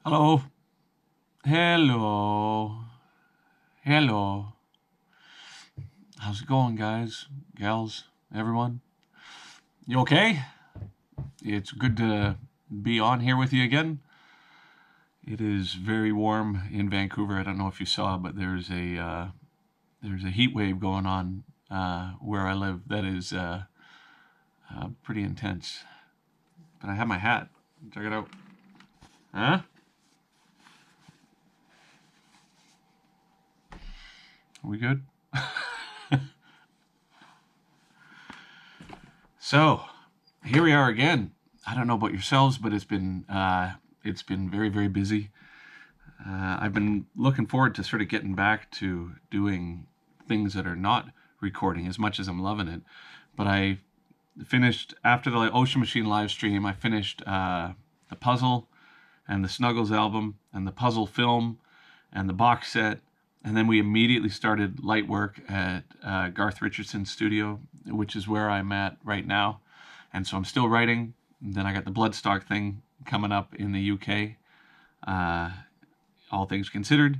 Hello. Hello. Hello. How's it going, guys, gals, everyone? You okay? It's good to be on here with you again. It is very warm in Vancouver. I don't know if you saw, but there's a heat wave going on where I live that is pretty intense. But I have my hat. Check it out. Huh? Are we good? So, here we are again. I don't know about yourselves, but it's been very, very busy. I've been looking forward to sort of getting back to doing things that are not recording as much as I'm loving it. But I finished after the Ocean Machine live stream. I finished the Puzzle and the Snuggles album and the Puzzle film and the box set. And then we immediately started Lightwork at Garth Richardson's studio, which is where I'm at right now. And so I'm still writing. And then I got the Bloodstock thing coming up in the UK, all things considered.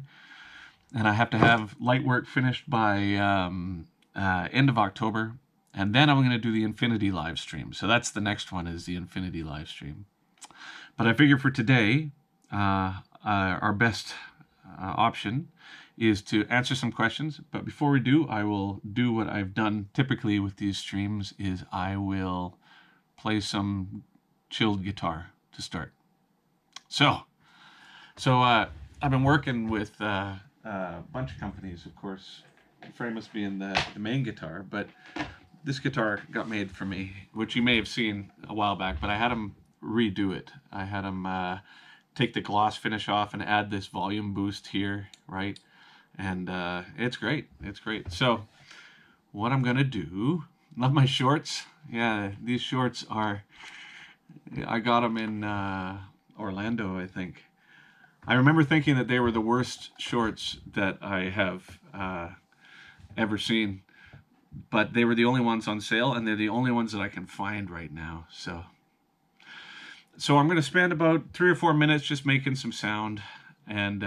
And I have to have Lightwork finished by end of October. And then I'm going to do the Infinity live stream. So that's the next one, is the Infinity live stream. But I figure for today, our best option is to answer some questions. But before we do, I will do what I've done typically with these streams, is I will play some chilled guitar to start. So I've been working with a bunch of companies, of course, Framus being the main guitar, but this guitar got made for me, which you may have seen a while back, but I had them redo it. I had them take the gloss finish off and add this volume boost here, right? And it's great. It's great. So what I'm going to do, love my shorts. Yeah, these shorts are, I got them in Orlando, I think. I remember thinking that they were the worst shorts that I have ever seen, but they were the only ones on sale, and they're the only ones that I can find right now. So I'm going to spend about 3 or 4 minutes just making some sound, and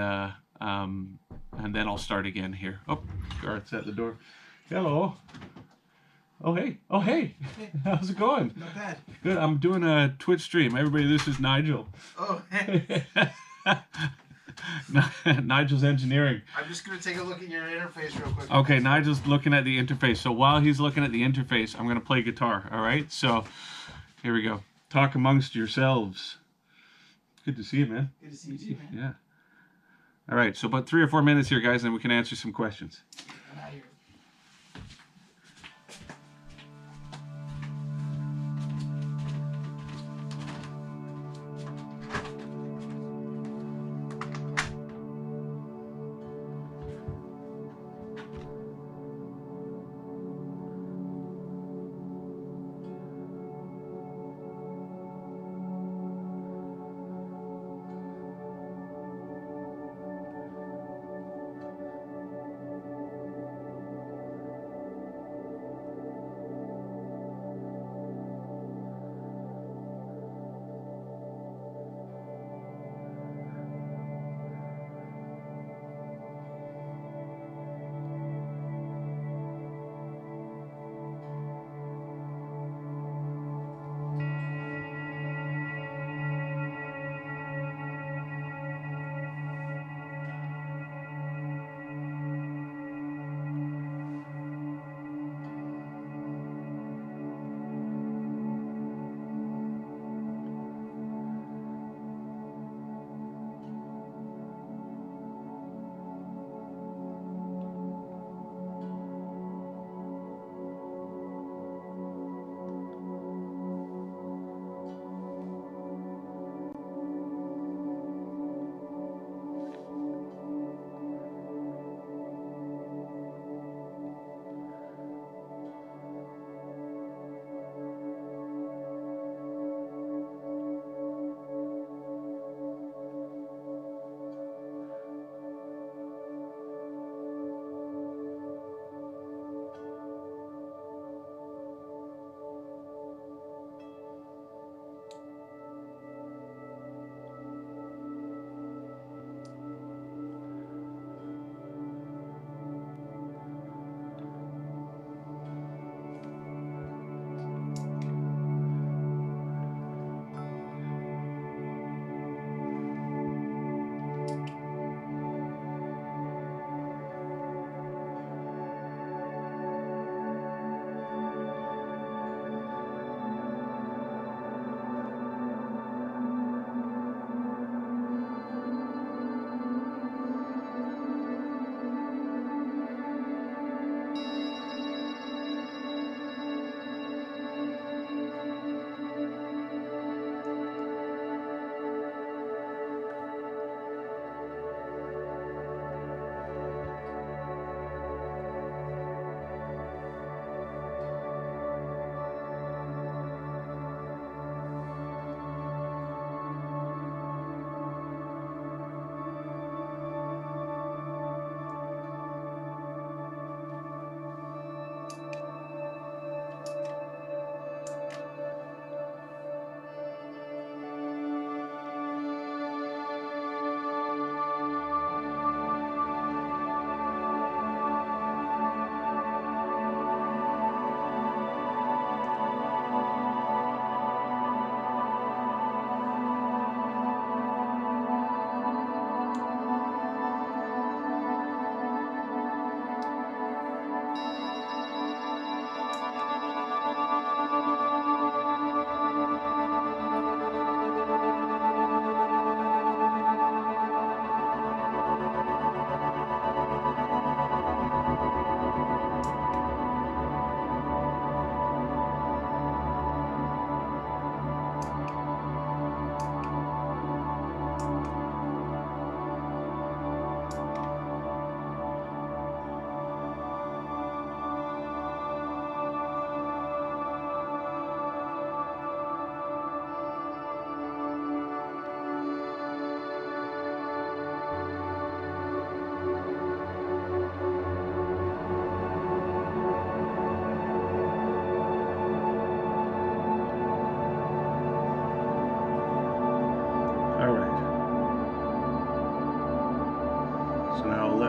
then I'll start again here. Oh, Garth's at the door. Hello. Oh, hey. Oh, hey. How's it going? Not bad. Good. I'm doing a Twitch stream. Everybody, this is Nigel. Oh, hey. Nigel's engineering. I'm just going to take a look at your interface real quick. Okay, Nigel's looking at the interface. So while he's looking at the interface, I'm going to play guitar. All right? So here we go. Talk amongst yourselves. Good to see you, man. Good to see you too, man. Yeah. All right, so about 3 or 4 minutes here, guys, and then we can answer some questions. I'm out here.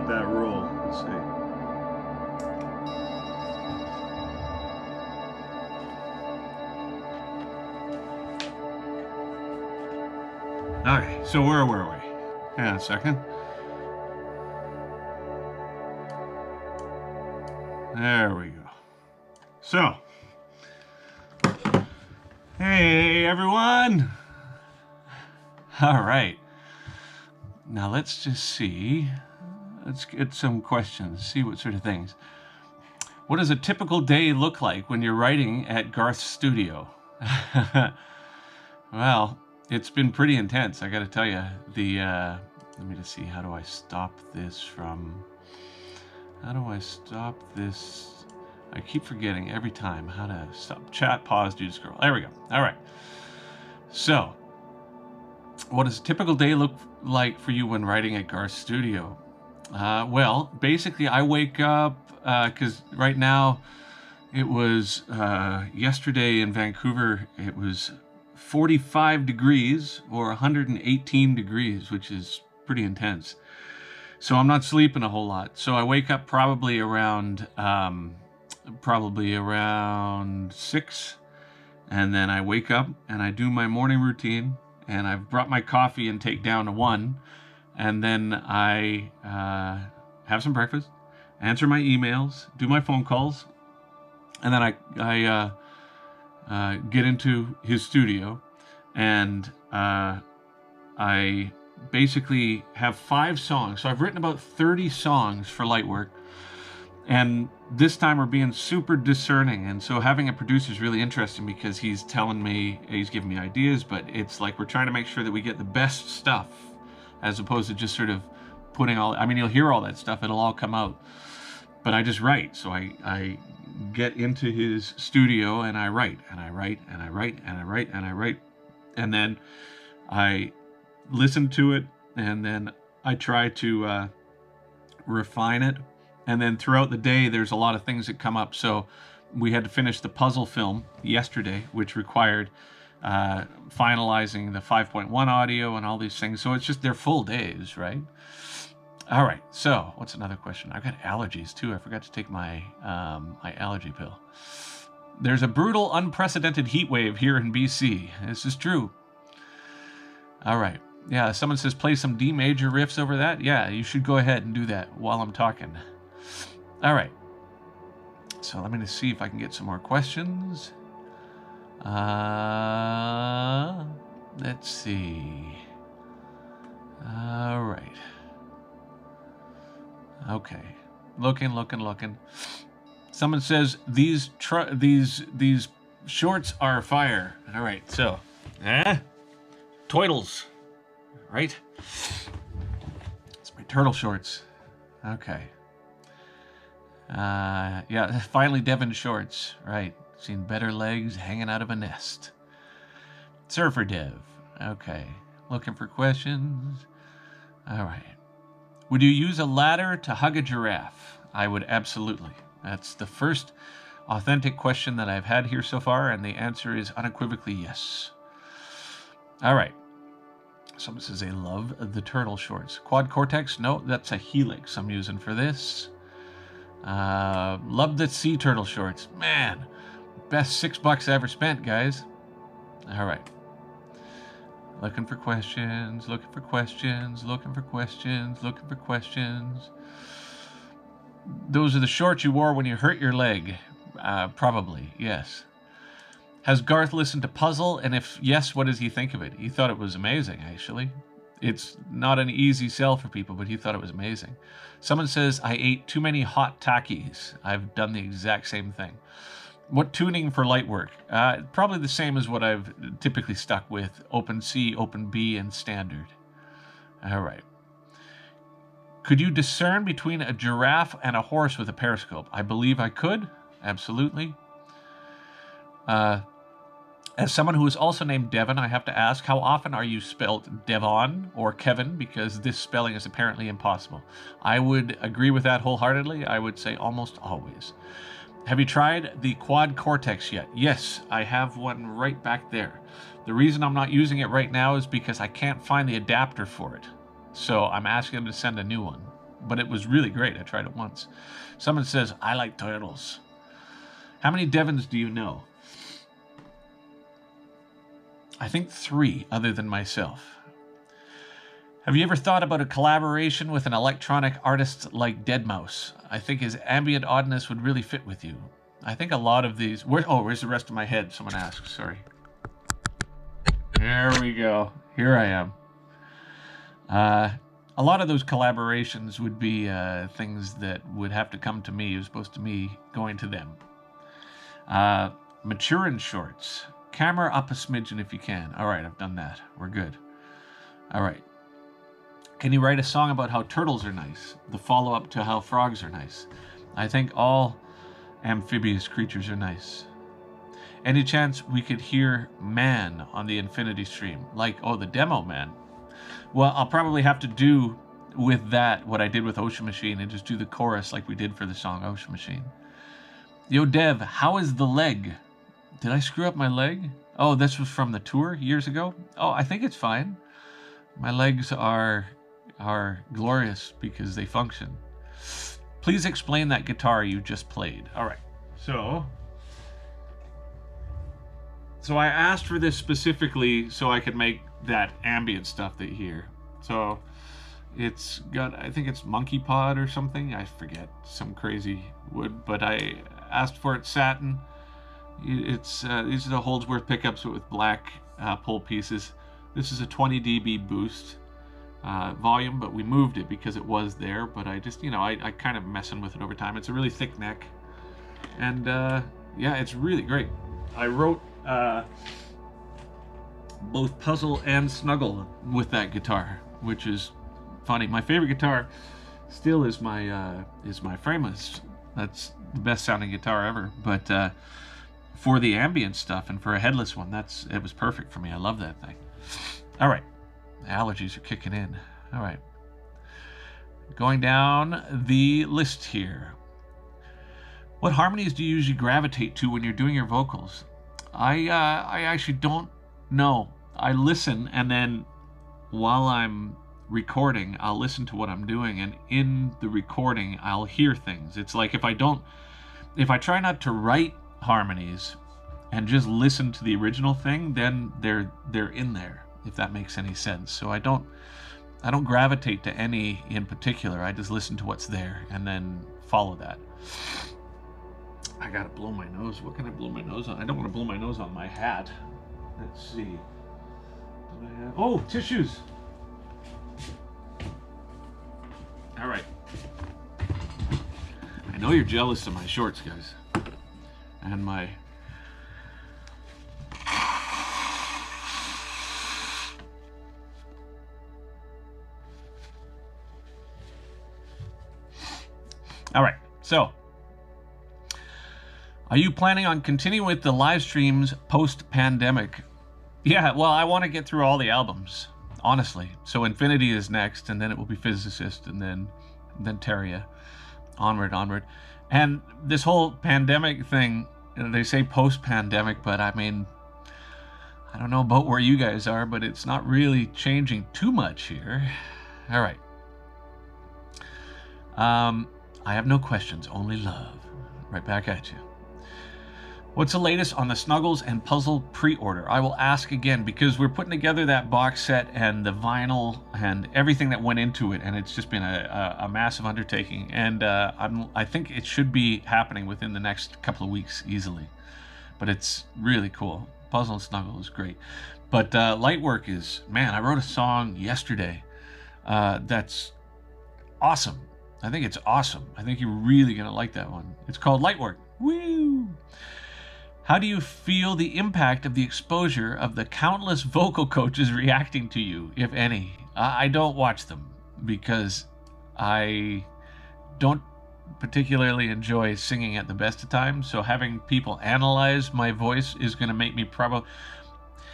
let that roll. Let's see. Okay, so where were we? Hang on a second. There we go. So, hey everyone! All right. Now let's just see. Let's get some questions, see what sort of things. What does a typical day look like when you're writing at Garth's studio? Well, it's been pretty intense, I gotta tell you. Let me just see, how do I stop this from... How do I stop this? I keep forgetting every time how to stop. Chat, pause, do scroll. There we go. All right. So, what does a typical day look like for you when writing at Garth's studio? Well, basically I wake up, because right now it was, yesterday in Vancouver, it was 45 degrees or 118 degrees, which is pretty intense. So I'm not sleeping a whole lot. So I wake up probably around 6, and then I wake up and I do my morning routine, and I've brought my coffee intake down to 1, and then I have some breakfast, answer my emails, do my phone calls, and then I get into his studio, and I basically have 5 songs. So I've written about 30 songs for Lightwork, and this time we're being super discerning, and so having a producer is really interesting because he's telling me, he's giving me ideas, but it's like we're trying to make sure that we get the best stuff as opposed to just sort of putting all... I mean, you'll hear all that stuff, it'll all come out, but I just write. So I get into his studio and I write and I write and I write and I write and I write, and then I listen to it, and then I try to refine it, and then throughout the day there's a lot of things that come up. So we had to finish the puzzle film yesterday, which required finalizing the 5.1 audio and all these things. So it's just, they're full days, right? All right, so what's another question? I've got allergies too. I forgot to take my my allergy pill. There's a brutal, unprecedented heat wave here in BC. This is true. All right. Yeah, someone says play some D major riffs over that. Yeah, you should go ahead and do that while I'm talking. All right. So let me just see if I can get some more questions. Let's see. All right. Okay. Looking. Someone says these shorts are fire. All right. So, Toidles. Right? It's my turtle shorts. Okay. Yeah, finally Devin shorts. Right. Seen better legs hanging out of a nest. Surfer Dev. Okay. Looking for questions. All right. Would you use a ladder to hug a giraffe? I would absolutely. That's the first authentic question that I've had here so far, and the answer is unequivocally yes. All right. Someone says they love the turtle shorts. Quad Cortex? No, that's a Helix I'm using for this. Love the sea turtle shorts. Man, best $6 I ever spent, guys. All right. Looking for questions. Those are the shorts you wore when you hurt your leg. Probably, yes. Has Garth listened to Puzzle? And if yes, what does he think of it? He thought it was amazing, actually. It's not an easy sell for people, but he thought it was amazing. Someone says, I ate too many hot Takis. I've done the exact same thing. What tuning for Lightwork? Probably the same as what I've typically stuck with. Open C, Open B, and Standard. All right. Could you discern between a giraffe and a horse with a periscope? I believe I could. Absolutely. As someone who is also named Devin, I have to ask, how often are you spelt Devon or Kevin? Because this spelling is apparently impossible. I would agree with that wholeheartedly. I would say almost always. Have you tried the Quad Cortex yet? Yes, I have one right back there. The reason I'm not using it right now is because I can't find the adapter for it. So I'm asking them to send a new one. but it was really great. I tried it once. Someone says, I like turtles. How many Devins do you know? I think 3, other than myself. Have you ever thought about a collaboration with an electronic artist like deadmau5? I think his ambient oddness would really fit with you. I think a lot of these... where's the rest of my head? Someone asked. Sorry. There we go. Here I am. A lot of those collaborations would be things that would have to come to me as opposed to me going to them. Maturin shorts. Camera up a smidgen if you can. All right, I've done that. We're good. All right. Can you write a song about how turtles are nice? The follow-up to how frogs are nice. I think all amphibious creatures are nice. Any chance we could hear Man on the Infinity stream? Like, the demo Man. Well, I'll probably have to do with that what I did with Ocean Machine and just do the chorus like we did for the song Ocean Machine. Yo, Dev, how is the leg? Did I screw up my leg? Oh, this was from the tour years ago? Oh, I think it's fine. My legs are glorious because they function. Please explain that guitar you just played. All right. So I asked for this specifically so I could make that ambient stuff that you hear. So it's got, I think it's monkey pod or something. I forget, some crazy wood, but I asked for it satin. It's these are the Holdsworth pickups with black pull pieces. This is a 20 dB boost volume, but we moved it because it was there. But I just, I kind of messing with it over time. It's a really thick neck, and yeah, it's really great. I wrote both Puzzle and Snuggle with that guitar, which is funny. My favorite guitar still is my frameless. That's the best sounding guitar ever. But for the ambient stuff and for a headless one, it was perfect for me. I love that thing. All right, allergies are kicking in. All right, going down the list here. What harmonies do you usually gravitate to when you're doing your vocals? I actually don't know. I listen, and then while I'm recording, I'll listen to what I'm doing, and in the recording, I'll hear things. It's like if I try not to write harmonies and just listen to the original thing, then they're in there, if that makes any sense. So I don't gravitate to any in particular. I just listen to what's there and then follow that. I gotta blow my nose. What can I blow my nose on? I don't want to blow my nose on my hat. Let's see. Do I have... Oh, tissues. All right. I know you're jealous of my shorts, guys. And my... All right, so are you planning on continuing with the live streams post-pandemic? Yeah, well, I want to get through all the albums, honestly. So Infinity is next, and then it will be Physicist, and then Terria. Onward. And this whole pandemic thing, they say post-pandemic, but I mean, I don't know about where you guys are, but it's not really changing too much here. All right. I have no questions, only love. Right back at you. What's the latest on the Snuggles and Puzzle pre-order? I will ask again because we're putting together that box set and the vinyl and everything that went into it, and it's just been a massive undertaking. And I think it should be happening within the next couple of weeks easily. But it's really cool. Puzzle and Snuggle is great. But Lightwork is, man, I wrote a song yesterday that's awesome. I think it's awesome. I think you're really going to like that one. It's called Lightwork. Woo! How do you feel the impact of the exposure of the countless vocal coaches reacting to you, if any? I don't watch them because I don't particularly enjoy singing at the best of times. So having people analyze my voice is going to make me probably...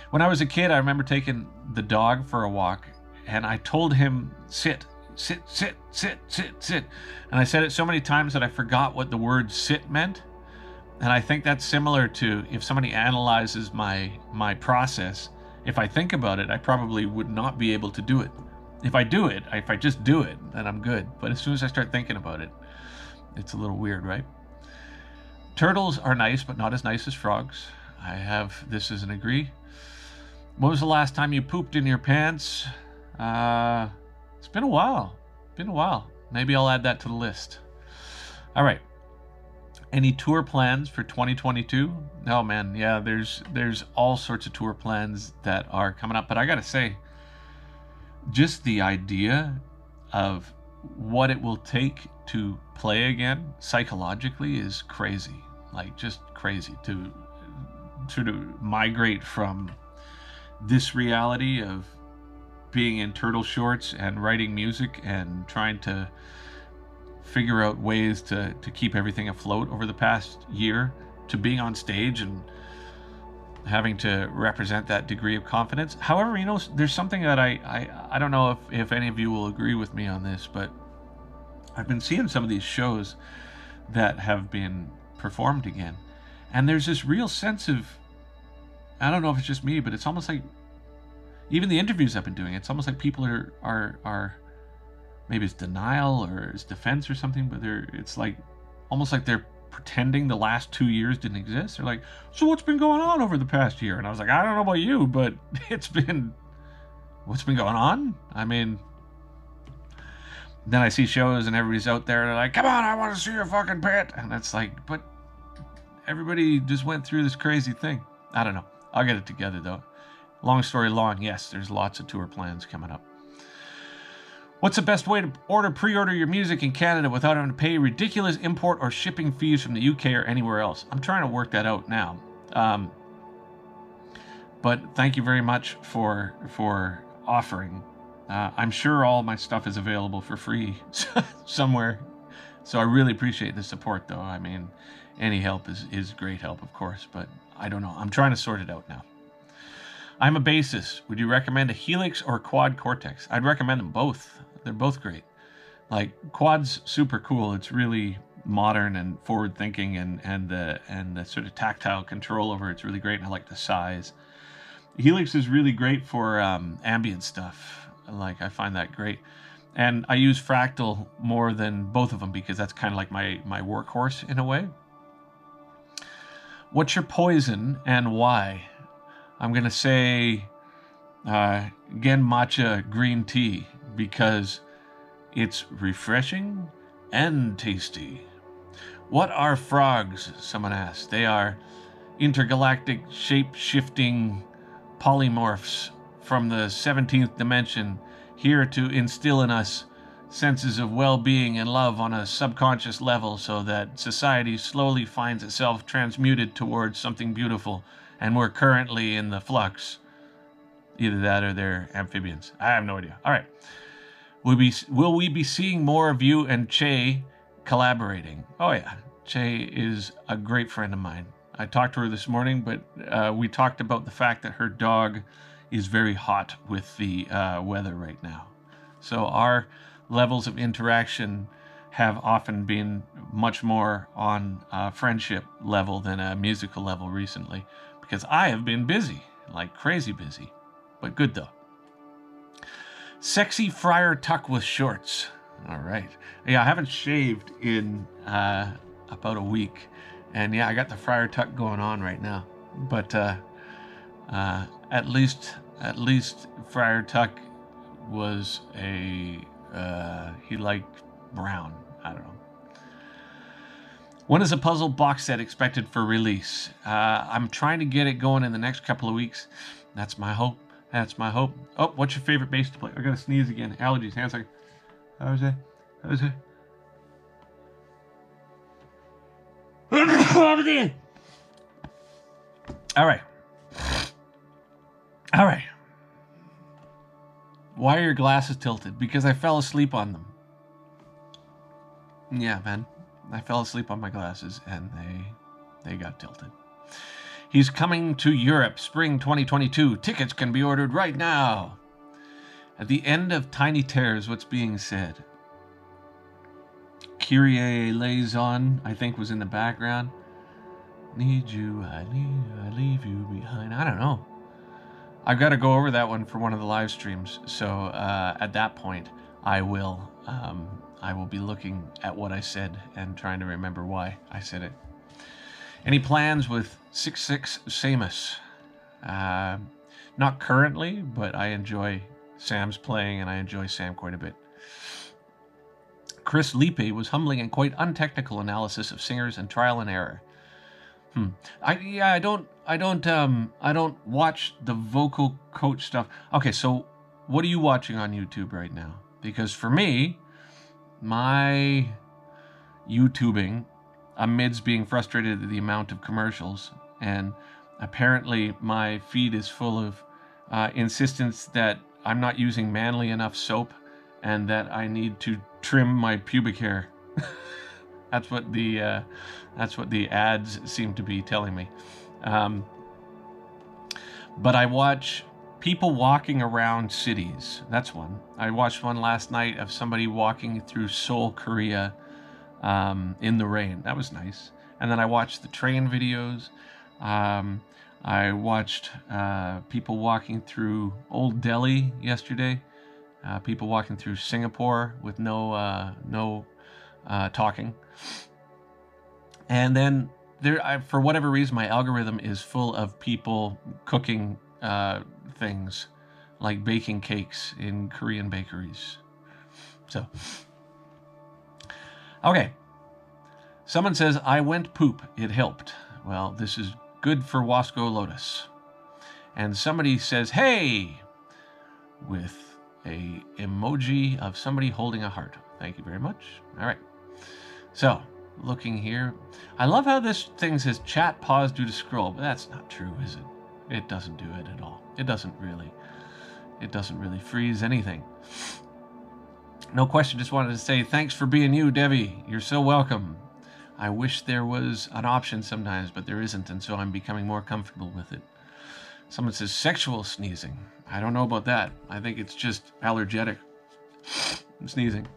When I was a kid, I remember taking the dog for a walk, and I told him, sit. And I said it so many times that I forgot what the word sit meant. And I think that's similar to if somebody analyzes my process. If I think about it, I probably would not be able to do it. If I just do it, then I'm good. But as soon as I start thinking about it, it's a little weird, right? Turtles are nice, but not as nice as frogs. I have this as an agree. When was the last time you pooped in your pants? It's been a while. Maybe I'll add that to the list. All right. Any tour plans for 2022? Oh man, yeah, there's all sorts of tour plans that are coming up, but I gotta say, just the idea of what it will take to play again psychologically is crazy. Like, just crazy to migrate from this reality of being in turtle shorts and writing music and trying to figure out ways to keep everything afloat over the past year, to being on stage and having to represent that degree of confidence. However, there's something that I don't know if any of you will agree with me on this, but I've been seeing some of these shows that have been performed again, and there's this real sense of, I don't know if it's just me, but it's almost like, even the interviews I've been doing, it's almost like people are maybe it's denial or it's defense or something, but it's like almost like they're pretending the last 2 years didn't exist. They're like, so what's been going on over the past year? And I was like, I don't know about you, but what's been going on? I mean, then I see shows and everybody's out there and they're like, come on, I want to see your fucking pit. And it's like, but everybody just went through this crazy thing. I don't know. I'll get it together though. Long story long, yes, there's lots of tour plans coming up. What's the best way to pre-order your music in Canada without having to pay ridiculous import or shipping fees from the UK or anywhere else? I'm trying to work that out now. But thank you very much for offering. I'm sure all my stuff is available for free somewhere. So I really appreciate the support, though. I mean, any help is great help, of course, but I don't know. I'm trying to sort it out now. I'm a bassist. Would you recommend a Helix or a Quad Cortex? I'd recommend them both. They're both great. Like, Quad's super cool. It's really modern and forward thinking, and the sort of tactile control over it's really great, and I like the size. Helix is really great for ambient stuff. Like, I find that great. And I use Fractal more than both of them because that's kind of like my workhorse in a way. What's your poison and why? I'm going to say Gen Matcha green tea because it's refreshing and tasty. What are frogs? Someone asked. They are intergalactic shape-shifting polymorphs from the 17th dimension, here to instill in us senses of well-being and love on a subconscious level so that society slowly finds itself transmuted towards something beautiful, and we're currently in the flux. Either that or they're amphibians. I have no idea. All right. Will we be seeing more of you and Che collaborating? Oh yeah, Che is a great friend of mine. I talked to her this morning, but we talked about the fact that her dog is very hot with the weather right now. So our levels of interaction have often been much more on a friendship level than a musical level recently, because I have been busy, like crazy busy, but good though. Sexy friar tuck with shorts. All right. Yeah, I haven't shaved in about a week, and yeah, I got the friar tuck going on right now. But at least Friar Tuck was he liked brown. I don't know. When is a puzzle box set expected for release? I'm trying to get it going in the next couple of weeks. That's my hope. Oh, what's your favorite bass to play? I gotta sneeze again. Allergies. Hang on a second. How's it? All right. Why are your glasses tilted? Because I fell asleep on them. Yeah, man. I fell asleep on my glasses and they got tilted. He's coming to Europe, spring 2022. Tickets can be ordered right now. At the end of Tiny Tears, what's being said? Kyrie eleison, I think, was in the background. Need you, I leave you behind. I don't know. I've got to go over that one for one of the live streams. So at that point, I will be looking at what I said and trying to remember why I said it. Any plans with 6-6 Samus? Not currently, but I enjoy Sam's playing, and I enjoy Sam quite a bit. Chris Lipe was humbling and quite untechnical analysis of singers and trial and error. I don't watch the vocal coach stuff. Okay, so what are you watching on YouTube right now? Because for me, my YouTubing, amidst being frustrated at the amount of commercials, and apparently my feed is full of insistence that I'm not using manly enough soap and that I need to trim my pubic hair. That's what the ads seem to be telling me. But I watch people walking around cities. That's one. I watched one last night of somebody walking through Seoul, Korea, in the rain. That was nice. And then I watched the train videos. I watched people walking through Old Delhi yesterday. People walking through Singapore with no talking. And then for whatever reason, my algorithm is full of people cooking things, like baking cakes in Korean bakeries. So, okay. Someone says, I went poop. It helped. Well, this is good for Wasco Lotus. And somebody says, hey, with a emoji of somebody holding a heart. Thank you very much. All right. So, looking here. I love how this thing says chat pause due to scroll, but that's not true, is it? It doesn't do it at all. It doesn't really freeze anything. No question, just wanted to say thanks for being you, Debbie. You're so welcome. I wish there was an option sometimes, but there isn't, and so I'm becoming more comfortable with it. Someone says sexual sneezing. I don't know about that. I think it's just allergic sneezing.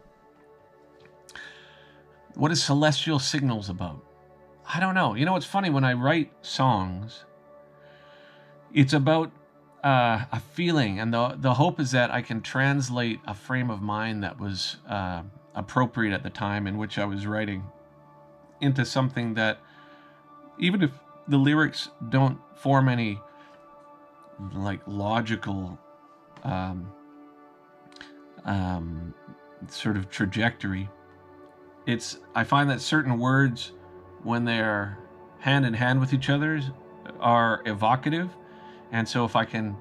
What is Celestial Signals about? I don't know. You know, it's funny, when I write songs, it's about a feeling, and the hope is that I can translate a frame of mind that was appropriate at the time in which I was writing into something that, even if the lyrics don't form any like logical sort of trajectory, I find that certain words, when they're hand in hand with each other, are evocative. And so if I can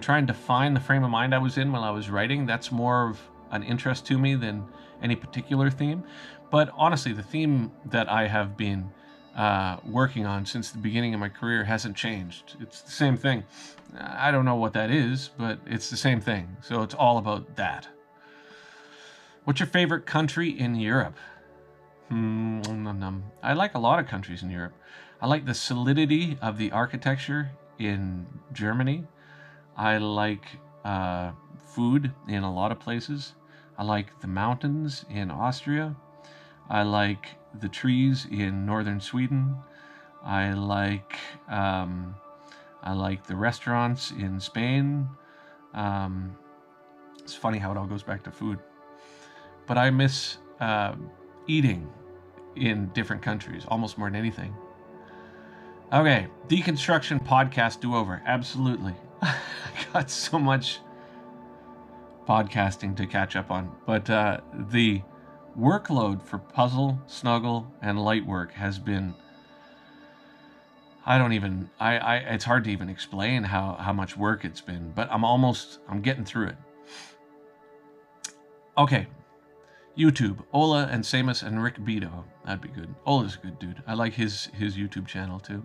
try and define the frame of mind I was in while I was writing, that's more of an interest to me than any particular theme. But honestly, the theme that I have been working on since the beginning of my career hasn't changed. It's the same thing. I don't know what that is, but it's the same thing. So it's all about that. What's your favorite country in Europe? I like a lot of countries in Europe. I like the solidity of the architecture in Germany. I like food in a lot of places. I like the mountains in Austria. I like the trees in northern Sweden. I like the restaurants in Spain. It's funny how it all goes back to food. But I miss eating in different countries almost more than anything. Okay, deconstruction podcast do-over. Absolutely. I got so much podcasting to catch up on. But the workload for Puzzle, Snuggle, and Lightwork has been... it's hard to even explain how much work it's been. But I'm getting through it. Okay. YouTube, Ola and Samus and Rick Beto. That'd be good. Ola's a good dude. I like his YouTube channel too.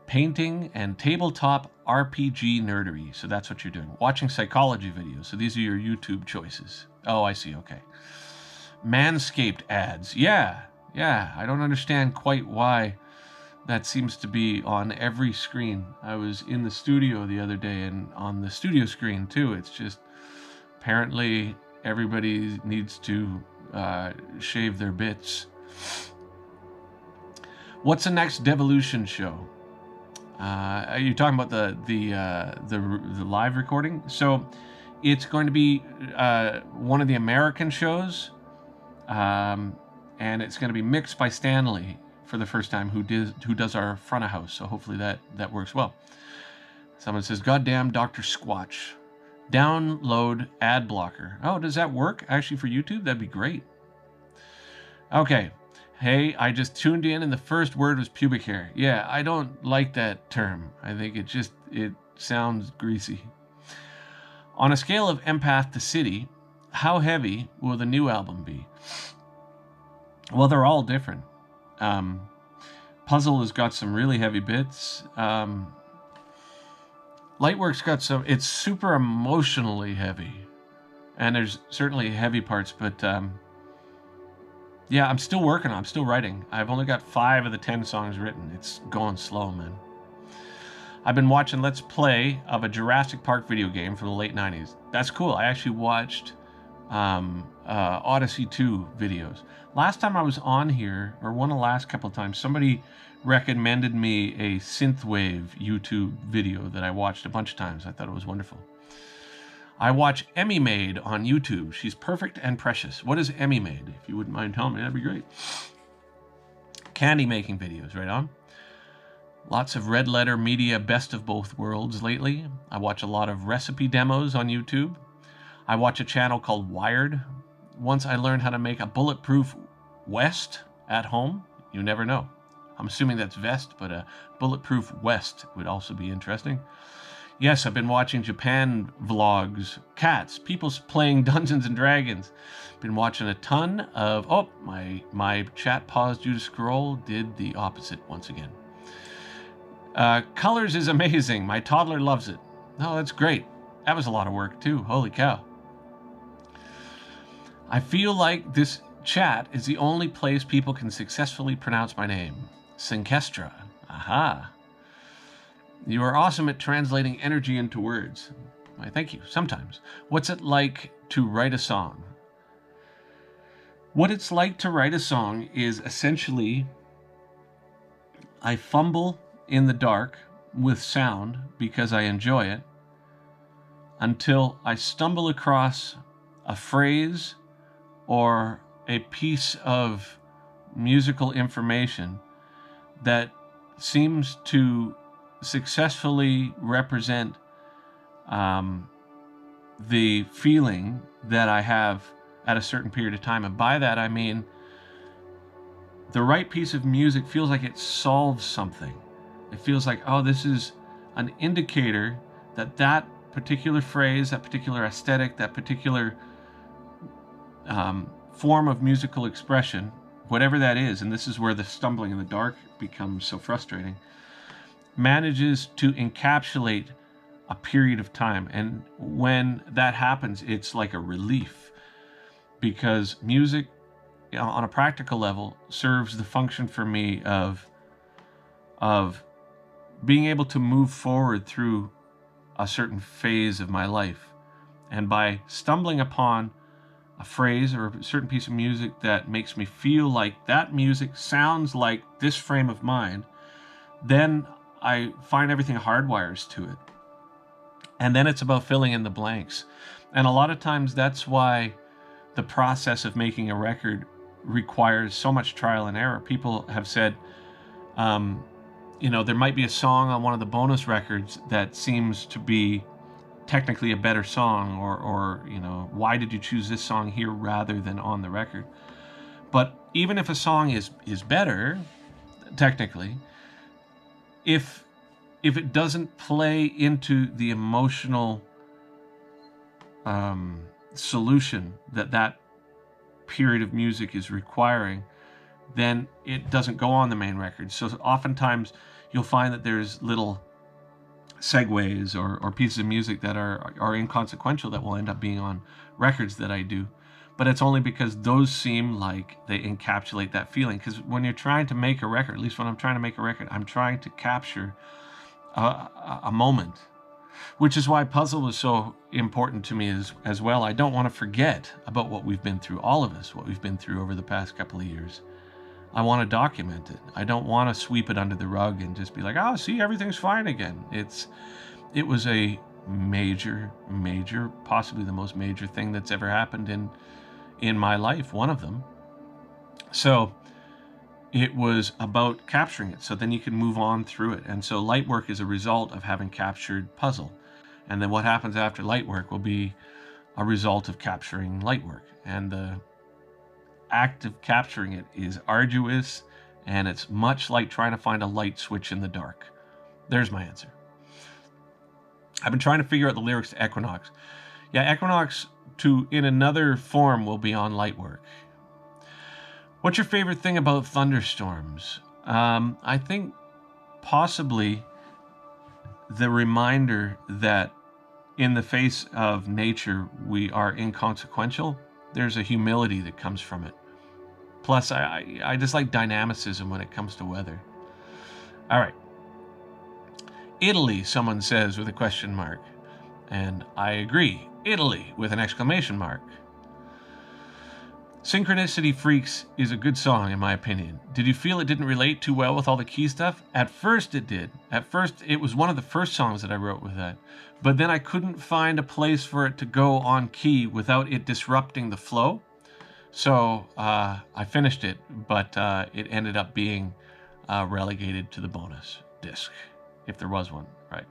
Painting and tabletop RPG nerdery. So that's what you're doing. Watching psychology videos. So these are your YouTube choices. Oh, I see. Okay. Manscaped ads. Yeah. I don't understand quite why that seems to be on every screen. I was in the studio the other day, and on the studio screen too, it's just apparently everybody needs to shave their bits. What's the next Devolution show? Are you talking about the live recording? So it's going to be one of the American shows, and it's going to be mixed by Stanley for the first time, who does our front of house. So hopefully that works well. Someone says, "Goddamn Dr. Squatch, download ad blocker." Oh, does that work actually for YouTube? That'd be great. Okay. Hey, I just tuned in and the first word was pubic hair. Yeah, I don't like that term. I think it sounds greasy. On a scale of empath to city, how heavy will the new album be? Well, they're all different. Puzzle has got some really heavy bits. Lightwork's got some, it's super emotionally heavy. And there's certainly heavy parts, but yeah, I'm still working on it. I'm still writing. I've only got 5 of the 10 songs written. It's going slow, man. I've been watching Let's Play of a Jurassic Park video game from the late 90s. That's cool. I actually watched Odyssey 2 videos. Last time I was on here, or one of the last couple of times, somebody recommended me a synthwave YouTube video that I watched a bunch of times. I thought it was wonderful. I watch Emmy Maid on YouTube. She's perfect and precious. What is Emmy Maid? If you wouldn't mind telling me, that'd be great. Candy making videos, right on. Lots of Red Letter Media best of both worlds lately. I watch a lot of recipe demos on YouTube. I watch a channel called Wired. Once I learned how to make a bulletproof vest at home. You never know. I'm assuming that's vest, but a bulletproof vest would also be interesting. Yes, I've been watching Japan vlogs, cats, people playing Dungeons and Dragons. Been watching a ton of, oh, my chat paused due to scroll, did the opposite once again. Colors is amazing. My toddler loves it. Oh, that's great. That was a lot of work too. Holy cow. I feel like this chat is the only place people can successfully pronounce my name. Synkestra. Aha. You are awesome at translating energy into words. Why, thank you. Sometimes. What's it like to write a song? What it's like to write a song is essentially I fumble in the dark with sound because I enjoy it until I stumble across a phrase or a piece of musical information that seems to successfully represent the feeling that I have at a certain period of time. And by that, I mean the right piece of music feels like it solves something. It feels like, oh, this is an indicator that that particular phrase, that particular aesthetic, that particular form of musical expression, whatever that is, and this is where the stumbling in the dark becomes so frustrating, manages to encapsulate a period of time. And when that happens, it's like a relief, because music, on a practical level, serves the function for me of being able to move forward through a certain phase of my life. And by stumbling upon a phrase or a certain piece of music that makes me feel like that music sounds like this frame of mind, then I find everything hardwires to it. And then it's about filling in the blanks. And a lot of times that's why the process of making a record requires so much trial and error. People have said, there might be a song on one of the bonus records that seems to be technically a better song, or why did you choose this song here rather than on the record? But even if a song is better, technically, if it doesn't play into the emotional solution that period of music is requiring, then it doesn't go on the main record. So oftentimes you'll find that there's little segues or pieces of music that are inconsequential that will end up being on records that I do. But it's only because those seem like they encapsulate that feeling. Because when you're trying to make a record, at least when I'm trying to make a record, I'm trying to capture a moment, which is why Puzzle was so important to me as well. I don't want to forget about what we've been through, all of us, what we've been through over the past couple of years. I want to document it. I don't want to sweep it under the rug and just be like, oh, see, everything's fine again. It was a major, possibly the most major thing that's ever happened in my life, one of them. So it was about capturing it, so then you can move on through it. And so Lightwork is a result of having captured Puzzle. And then what happens after Lightwork will be a result of capturing Lightwork. And the act of capturing it is arduous, and it's much like trying to find a light switch in the dark. There's my answer. I've been trying to figure out the lyrics to Equinox. Yeah, Equinox in another form will be on Lightwork. What's your favorite thing about thunderstorms? I think possibly the reminder that in the face of nature, we are inconsequential. There's a humility that comes from it. Plus, I just like dynamicism when it comes to weather. All right. Italy, someone says with a question mark. And I agree. Italy with an exclamation mark. Synchronicity Freaks is a good song, in my opinion. Did you feel it didn't relate too well with all the key stuff? At first it did. At first, it was one of the first songs that I wrote with that. But then I couldn't find a place for it to go on key without it disrupting the flow. So I finished it, but it ended up being relegated to the bonus disc, if there was one, right?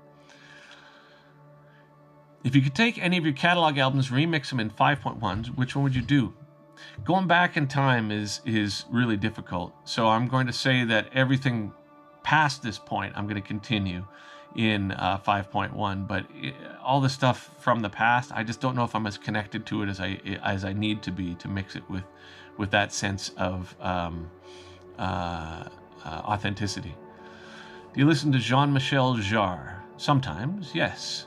If you could take any of your catalog albums, remix them in 5.1s, which one would you do? Going back in time is really difficult. So I'm going to say that everything past this point, I'm going to continue in 5.1. But all the stuff from the past, I just don't know if I'm as connected to it as I need to be to mix it with that sense of authenticity. Do you listen to Jean-Michel Jarre? Sometimes, yes.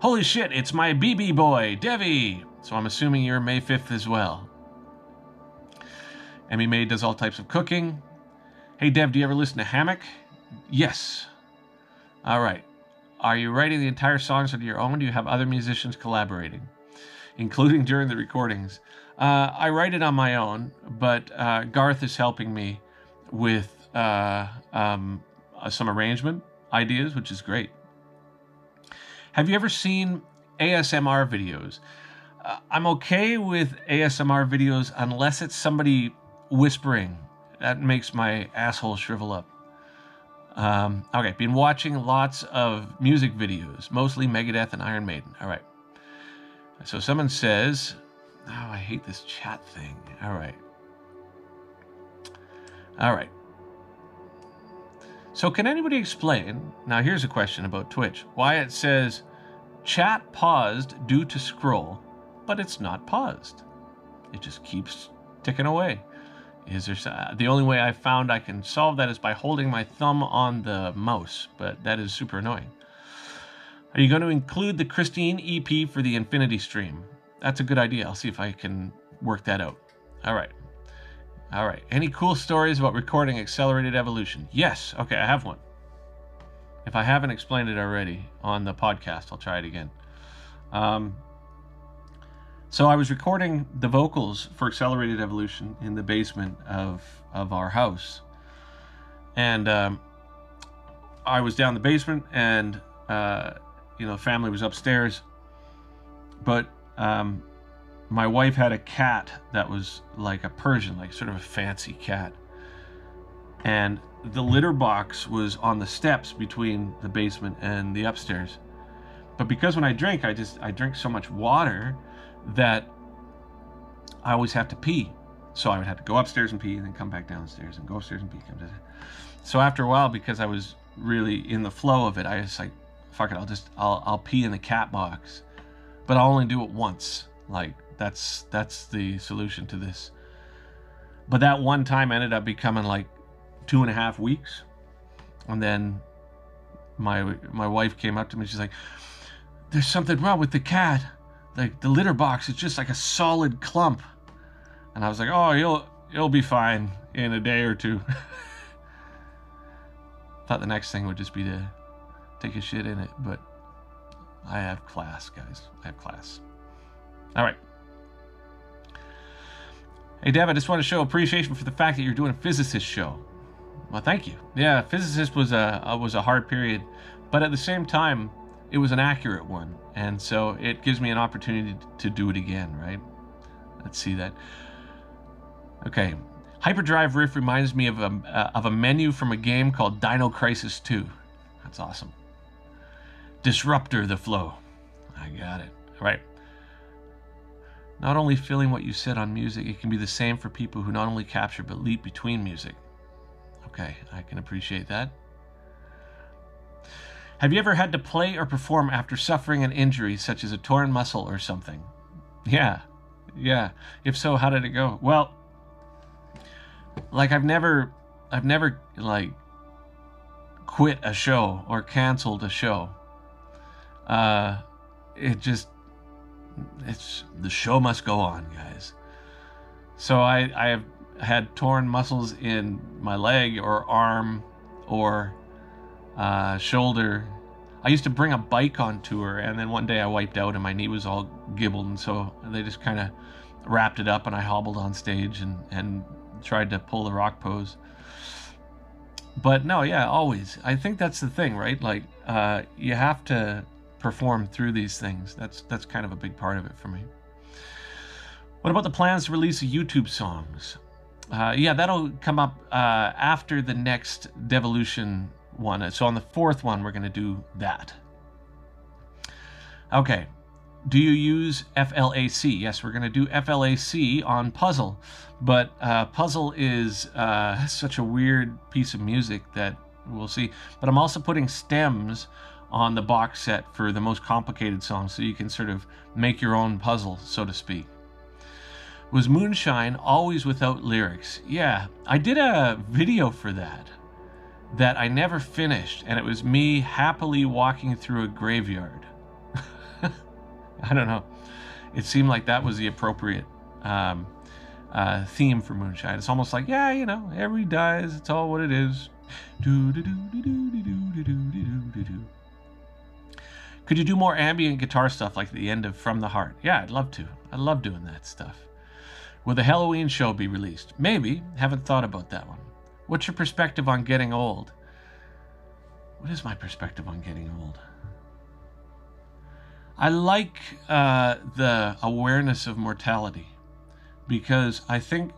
Holy shit, it's my BB boy, Devi! So I'm assuming you're May 5th as well. Emmy May does all types of cooking. Hey Dev, do you ever listen to Hammock? Yes. All right. Are you writing the entire songs on your own? Do you have other musicians collaborating, including during the recordings? I write it on my own, but Garth is helping me with some arrangement ideas, which is great. Have you ever seen ASMR videos? I'm okay with ASMR videos unless it's somebody whispering. That makes my asshole shrivel up. Okay, been watching lots of music videos, mostly Megadeth and Iron Maiden. All right. So someone says, oh, I hate this chat thing. All right. All right. So can anybody explain, now here's a question about Twitch, why it says chat paused due to scroll, but it's not paused? It just keeps ticking away. Is there the only way I found I can solve that is by holding my thumb on the mouse, but that is super annoying. Are you going to include the Christine EP for the Infinity stream? That's a good idea. I'll see if I can work that out. All right. All right. Any cool stories about recording Accelerated Evolution? Yes. Okay, I have one. If I haven't explained it already on the podcast, I'll try it again. So I was recording the vocals for Accelerated Evolution in the basement of our house. And I was down the basement and, family was upstairs. But my wife had a cat that was like a Persian, like sort of a fancy cat. And the litter box was on the steps between the basement and the upstairs. But because when I drink, I drink so much water that I always have to pee. So I would have to go upstairs and pee and then come back downstairs and go upstairs and pee. So after a while, because I was really in the flow of it, I was like, fuck it, I'll pee in the cat box. But I'll only do it once. Like that's the solution to this. But that one time ended up becoming like 2.5 weeks. And then my wife came up to me, she's like, there's something wrong with the cat. Like the litter box is just like a solid clump. And I was like, oh, you'll be fine in a day or two. Thought the next thing would just be to take a shit in it, but I have class, guys. I have class. All right. Hey, Dev, I just want to show appreciation for the fact that you're doing a physicist show. Well, thank you. Yeah, physicist was a hard period, but at the same time, it was an accurate one, and so it gives me an opportunity to do it again, right? Let's see that. Okay, Hyperdrive Riff reminds me of a menu from a game called Dino Crisis 2. That's awesome. Disruptor the flow. I got it. All right. Not only feeling what you said on music, it can be the same for people who not only capture but leap between music. Okay, I can appreciate that. Have you ever had to play or perform after suffering an injury, such as a torn muscle or something? Yeah. If so, how did it go? Well, like I've never like quit a show or canceled a show. It's the show must go on, guys. So I have had torn muscles in my leg or arm or shoulder. I used to bring a bike on tour, and then one day I wiped out and my knee was all gibbled, and so they just kind of wrapped it up and I hobbled on stage and tried to pull the rock pose. But no, yeah, always. I think that's the thing, right? Like you have to perform through these things. That's kind of a big part of it for me. What about the plans to release YouTube songs? Yeah, that'll come up after the next Devolution one. So on the fourth one, we're going to do that. Okay. Do you use FLAC? Yes, we're going to do FLAC on Puzzle. But Puzzle is such a weird piece of music that we'll see. But I'm also putting stems on the box set for the most complicated songs, so you can sort of make your own puzzle, so to speak. Was Moonshine always without lyrics? Yeah, I did a video for that I never finished, and it was me happily walking through a graveyard. I don't know. It seemed like that was the appropriate theme for Moonshine. It's almost like, yeah, you know, everybody dies. It's all what it is. Could you do more ambient guitar stuff like the end of From the Heart? Yeah, I'd love to. I love doing that stuff. Will the Halloween show be released? Maybe. Haven't thought about that one. What's your perspective on getting old? What is my perspective on getting old? I like the awareness of mortality, because I think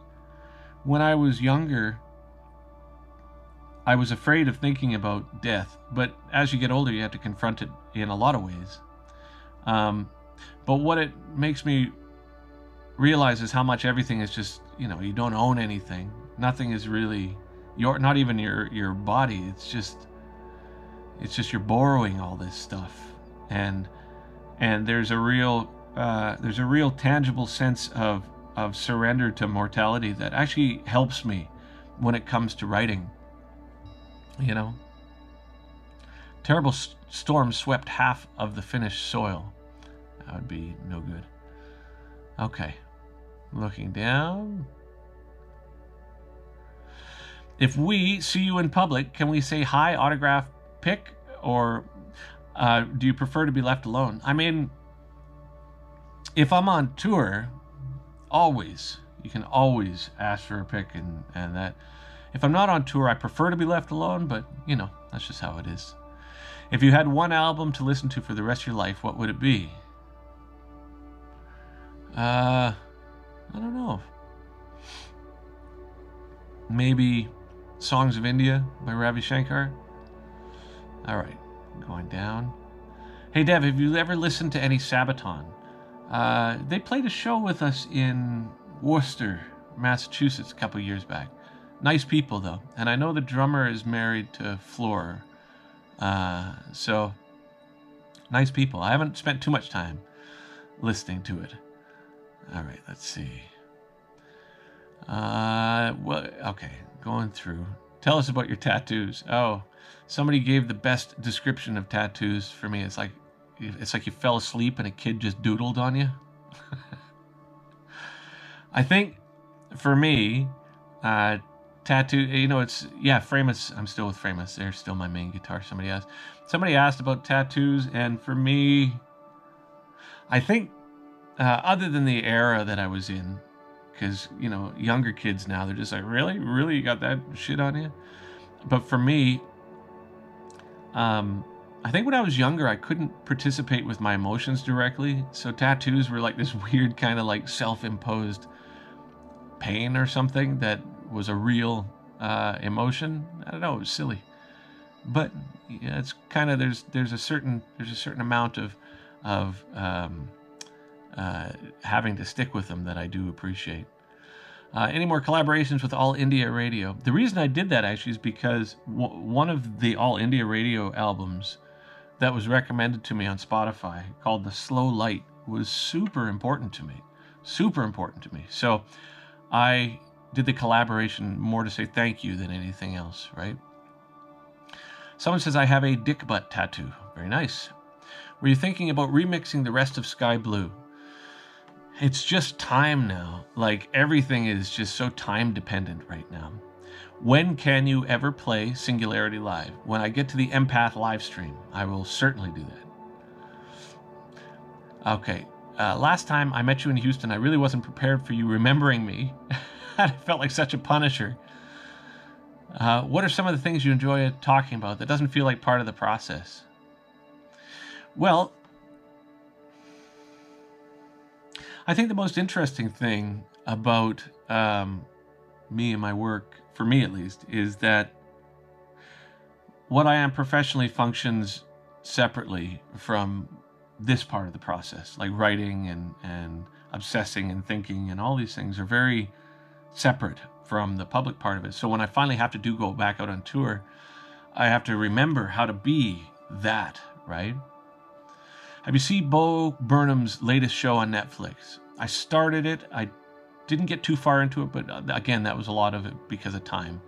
when I was younger, I was afraid of thinking about death, but as you get older, you have to confront it in a lot of ways. But what it makes me realize is how much everything is just, you know, you don't own anything. Nothing is really not even your body. It's just you're borrowing all this stuff, and there's a real tangible sense of surrender to mortality that actually helps me when it comes to writing. You know, terrible storm swept half of the finished soil. That would be no good. Okay, looking down. If we see you in public, can we say hi, autograph, pic, or do you prefer to be left alone? I mean, if I'm on tour, you can always ask for a pic and that. If I'm not on tour, I prefer to be left alone, but, you know, that's just how it is. If you had one album to listen to for the rest of your life, what would it be? I don't know. Maybe Songs of India by Ravi Shankar? All right, going down. Hey, Dev, have you ever listened to any Sabaton? They played a show with us in Worcester, Massachusetts, a couple years back. Nice people, though. And I know the drummer is married to Floor. So, nice people. I haven't spent too much time listening to it. All right, let's see. Well, okay, going through. Tell us about your tattoos. Oh, somebody gave the best description of tattoos for me. It's like you fell asleep and a kid just doodled on you. I think for me, tattoo, you know, it's, yeah, Framus, I'm still with Framus. They're still my main guitar. Somebody asked about tattoos, and for me, I think, other than the era that I was in, because, younger kids now, they're just like, really? Really? You got that shit on you? But for me, I think when I was younger, I couldn't participate with my emotions directly. So tattoos were like this weird kind of like self-imposed pain or something that was a real emotion. I don't know, it was silly. But yeah, it's kind of there's a certain amount of having to stick with them that I do appreciate. Any more collaborations with All India Radio? The reason I did that actually is because one of the All India Radio albums that was recommended to me on Spotify, called The Slow Light, was super important to me. Super important to me. So I did the collaboration more to say thank you than anything else, right? Someone says, I have a dick butt tattoo. Very nice. Were you thinking about remixing the rest of Sky Blue? It's just time now. Like, everything is just so time dependent right now. When can you ever play Singularity Live? When I get to the Empath live stream, I will certainly do that. Okay. Last time I met you in Houston, I really wasn't prepared for you remembering me. I felt like such a punisher. What are some of the things you enjoy talking about that doesn't feel like part of the process? Well, I think the most interesting thing about me and my work, for me at least, is that what I am professionally functions separately from this part of the process. Like writing and obsessing and thinking and all these things are very separate from the public part of it. So when I finally have to go back out on tour, I have to remember how to be that, right? Have you seen Bo Burnham's latest show on Netflix? I started it. I didn't get too far into it, but again, that was a lot of it because of time.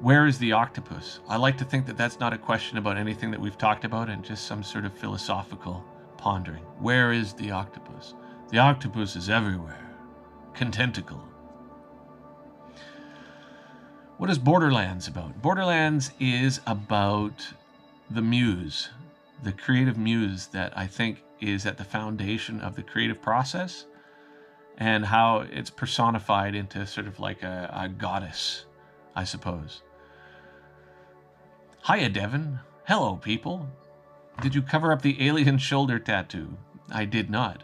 Where is the octopus? I like to think that that's not a question about anything that we've talked about and just some sort of philosophical pondering. Where is the octopus? The octopus is everywhere. Contenticle. What is Borderlands about? Borderlands is about the muse, the creative muse that I think is at the foundation of the creative process, and how it's personified into sort of like a goddess, I suppose. Hiya, Devin. Hello, people. Did you cover up the alien shoulder tattoo? I did not.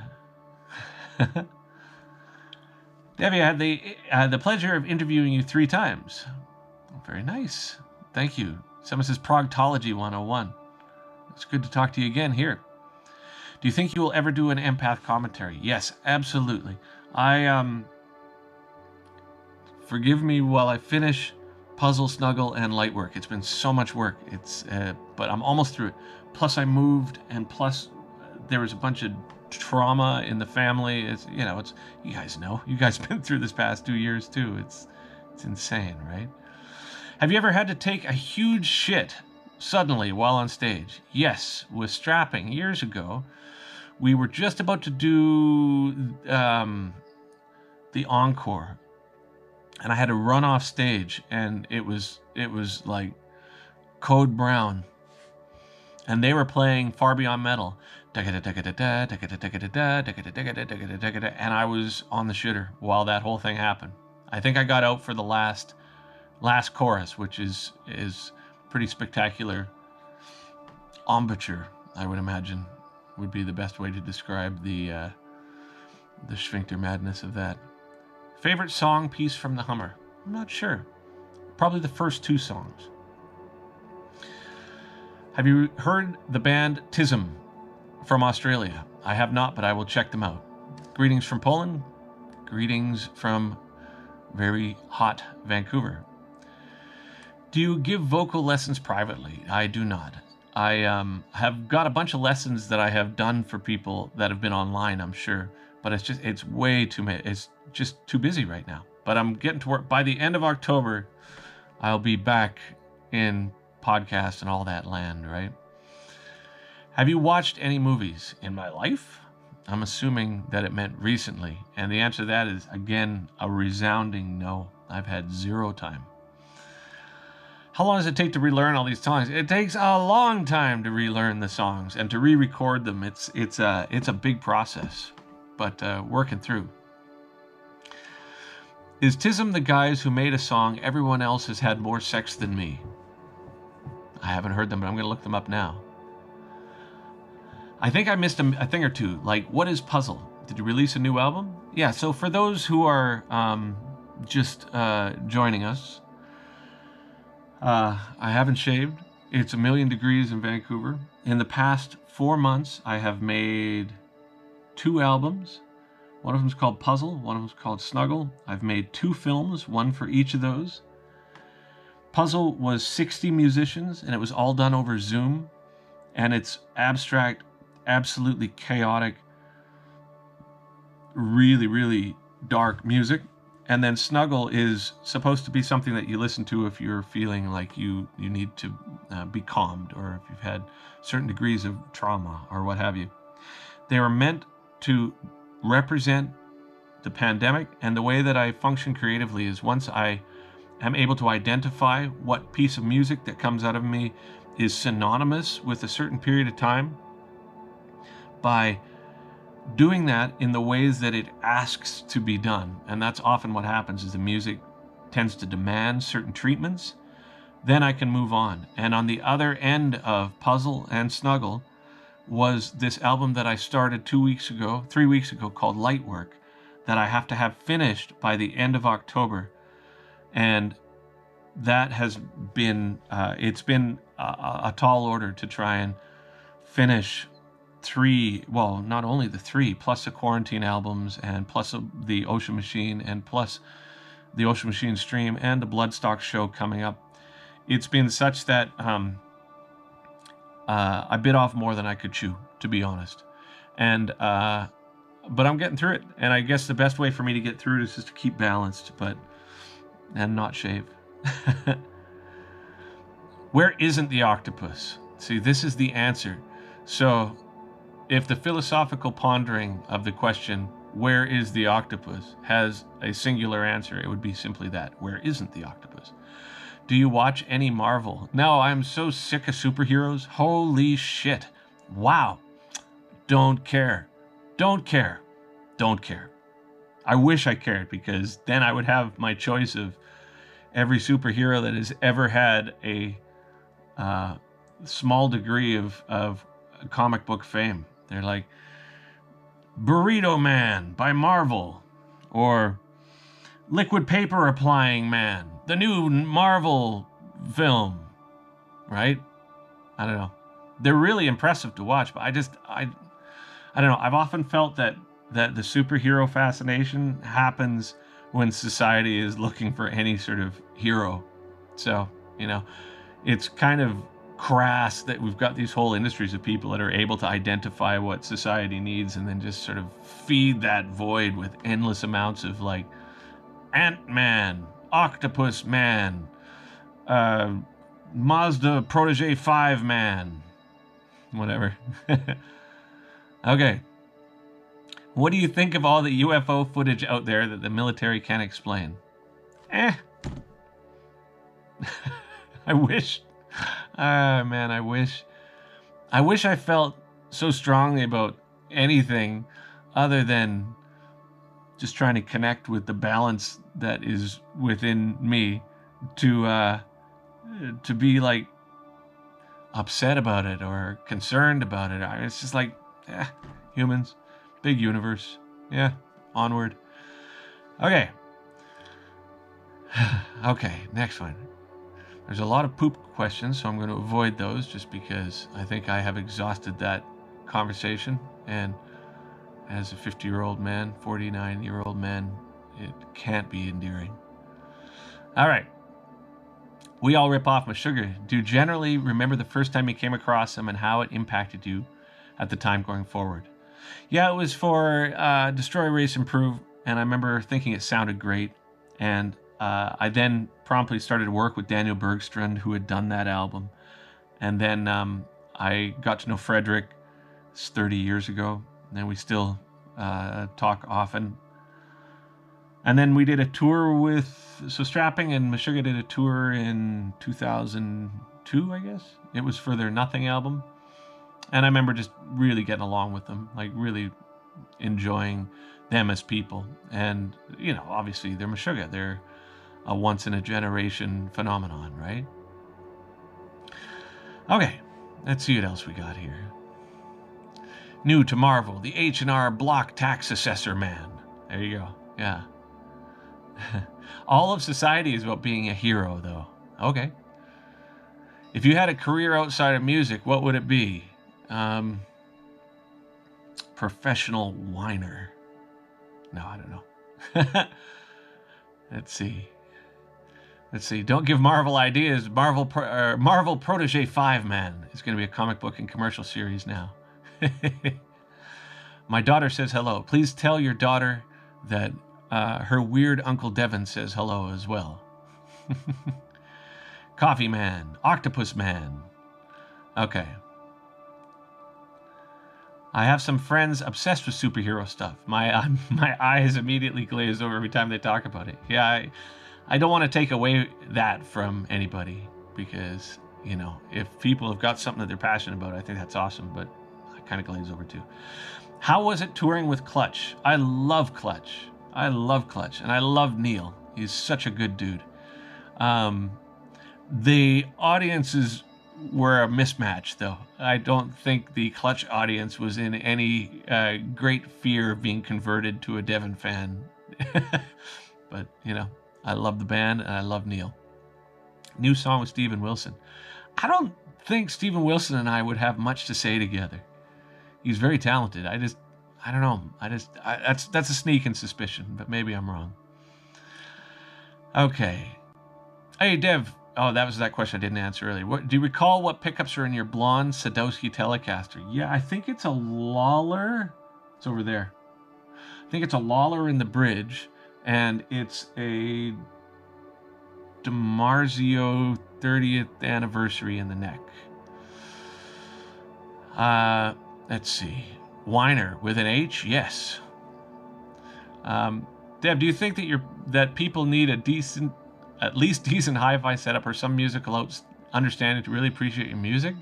Debbie, I had the pleasure of interviewing you 3 times. Very nice. Thank you. Someone says Progtology 101. It's good to talk to you again here. Do you think you will ever do an empath commentary? Yes, absolutely. Forgive me while I finish Puzzle, Snuggle, and Lightwork. It's been so much work. But I'm almost through it. Plus I moved, and plus there was a bunch of trauma in the family. You guys know. You guys been through this past 2 years too. It's insane, right? Have you ever had to take a huge shit suddenly while on stage? Yes, with strapping years ago. We were just about to do the encore, and I had to run off stage, and it was like Code Brown, and they were playing Far Beyond Metal, and I was on the shitter while that whole thing happened. I think I got out for the last chorus, which is pretty spectacular. Embouchure, I would imagine, would be the best way to describe the sphincter madness of that. Favorite song piece from the Hummer? I'm not sure. Probably the first 2 songs. Have you heard the band Tism from Australia? I have not, but I will check them out. Greetings from Poland. Greetings from very hot Vancouver. Do you give vocal lessons privately? I do not. I have got a bunch of lessons that I have done for people that have been online, I'm sure, but it's way too many. It's just too busy right now. But I'm getting to work. By the end of October, I'll be back in podcast and all that land, right? Have you watched any movies in my life? I'm assuming that it meant recently, and the answer to that is, again, a resounding no. I've had 0 time. How long does it take to relearn all these songs? It takes a long time to relearn the songs and to re-record them. It's a big process, but working through. Is Tism the guys who made a song, Everyone Else Has Had More Sex Than Me? I haven't heard them, but I'm going to look them up now. I think I missed a thing or two. Like, what is Puzzle? Did you release a new album? Yeah, so for those who are just joining us, I haven't shaved. It's 1,000,000 degrees in Vancouver. In the past 4 months, I have made 2 albums. One of them's called Puzzle, one of them's called Snuggle. I've made 2 films, one for each of those. Puzzle was 60 musicians, and it was all done over Zoom. And it's abstract, absolutely chaotic, really, really dark music. And then Snuggle is supposed to be something that you listen to if you're feeling like you need to be calmed, or if you've had certain degrees of trauma or what have you. They are meant to represent the pandemic, and the way that I function creatively is once I am able to identify what piece of music that comes out of me is synonymous with a certain period of time, by doing that in the ways that it asks to be done. And that's often what happens, is the music tends to demand certain treatments. Then I can move on. And on the other end of Puzzle and Snuggle was this album that I started 3 weeks ago called Lightwork, that I have to have finished by the end of October. And that has been, it's been a tall order to try and finish 3, well, not only the 3, plus the quarantine albums, and plus the Ocean Machine, and plus the Ocean Machine stream, and the Bloodstock show coming up. It's been such that I bit off more than I could chew, to be honest. And but I'm getting through it, and I guess the best way for me to get through it is just to keep balanced, and not shave. Where isn't the octopus? See, this is the answer. So if the philosophical pondering of the question, where is the octopus, has a singular answer, it would be simply that. Where isn't the octopus? Do you watch any Marvel? No, I'm so sick of superheroes. Holy shit. Wow. Don't care. Don't care. Don't care. I wish I cared, because then I would have my choice of every superhero that has ever had a small degree of comic book fame. They're like Burrito Man by Marvel, or Liquid Paper Applying Man, the new Marvel film, right? I don't know. They're really impressive to watch, but I don't know. I've often felt that the superhero fascination happens when society is looking for any sort of hero. So, it's kind of crass that we've got these whole industries of people that are able to identify what society needs and then just sort of feed that void with endless amounts of like Ant-Man, Octopus Man, Mazda Protege 5 Man, whatever. Okay. What do you think of all the UFO footage out there that the military can't explain? I wish. Man, I wish I felt so strongly about anything other than just trying to connect with the balance that is within me to be like upset about it or concerned about it. It's just like, humans, big universe. Yeah, onward. Okay. Okay, next one. There's a lot of poop questions, so I'm going to avoid those just because I think I have exhausted that conversation. And as a 50-year-old man, 49-year-old man, it can't be endearing. All right. We all rip off Meshuggah. Do you generally remember the first time you came across him and how it impacted you at the time going forward? Yeah, it was for Destroy, Erase, Improve, and I remember thinking it sounded great. And I then promptly started to work with Daniel Bergstrand, who had done that album. And then I got to know Frederick 30 years ago, and we still talk often. And then we did a tour so Strapping and Meshuggah did a tour in 2002, I guess. It was for their Nothing album. And I remember just really getting along with them, like really enjoying them as people. And, obviously they're Meshuggah. They're a once-in-a-generation phenomenon, right? Okay, let's see what else we got here. New to Marvel, the H&R Block Tax Assessor Man. There you go, yeah. All of society is about being a hero, though. Okay. If you had a career outside of music, what would it be? Professional whiner. No, I don't know. Let's see. Don't give Marvel ideas. Marvel Protege 5 Man is going to be a comic book and commercial series now. My daughter says hello. Please tell your daughter that her weird Uncle Devin says hello as well. Coffee Man. Octopus Man. Okay. I have some friends obsessed with superhero stuff. My eyes immediately glaze over every time they talk about it. Yeah, I don't want to take away that from anybody because, if people have got something that they're passionate about, I think that's awesome, but I kind of glaze over too. How was it touring with Clutch? I love Clutch. And I love Neil. He's such a good dude. The audiences were a mismatch, though. I don't think the Clutch audience was in any great fear of being converted to a Devin fan. But, I love the band and I love Neil. New song with Steven Wilson. I don't think Steven Wilson and I would have much to say together. He's very talented. I don't know. That's a sneaking suspicion, but maybe I'm wrong. Okay. Hey, Dev. Oh, that was that question I didn't answer earlier. Do you recall what pickups are in your blonde Sadowski Telecaster? Yeah, I think it's a Lawler. It's over there. I think it's a Lawler in the bridge, and it's a DiMarzio 30th anniversary in the neck. Let's see. Whiner with an H? Yes. Deb, do you think that people need at least decent hi-fi setup or some musical understanding to really appreciate your music?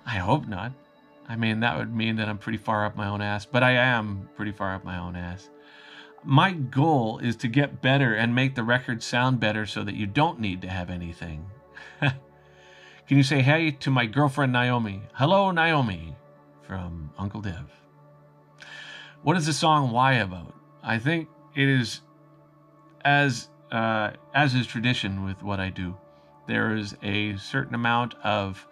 I hope not. I mean, that would mean that I'm pretty far up my own ass, but I am pretty far up my own ass. My goal is to get better and make the record sound better so that you don't need to have anything. Can you say hey to my girlfriend Naomi? Hello, Naomi, from Uncle Dev. What is the song Why about? I think it is, as is tradition with what I do, there is a certain amount of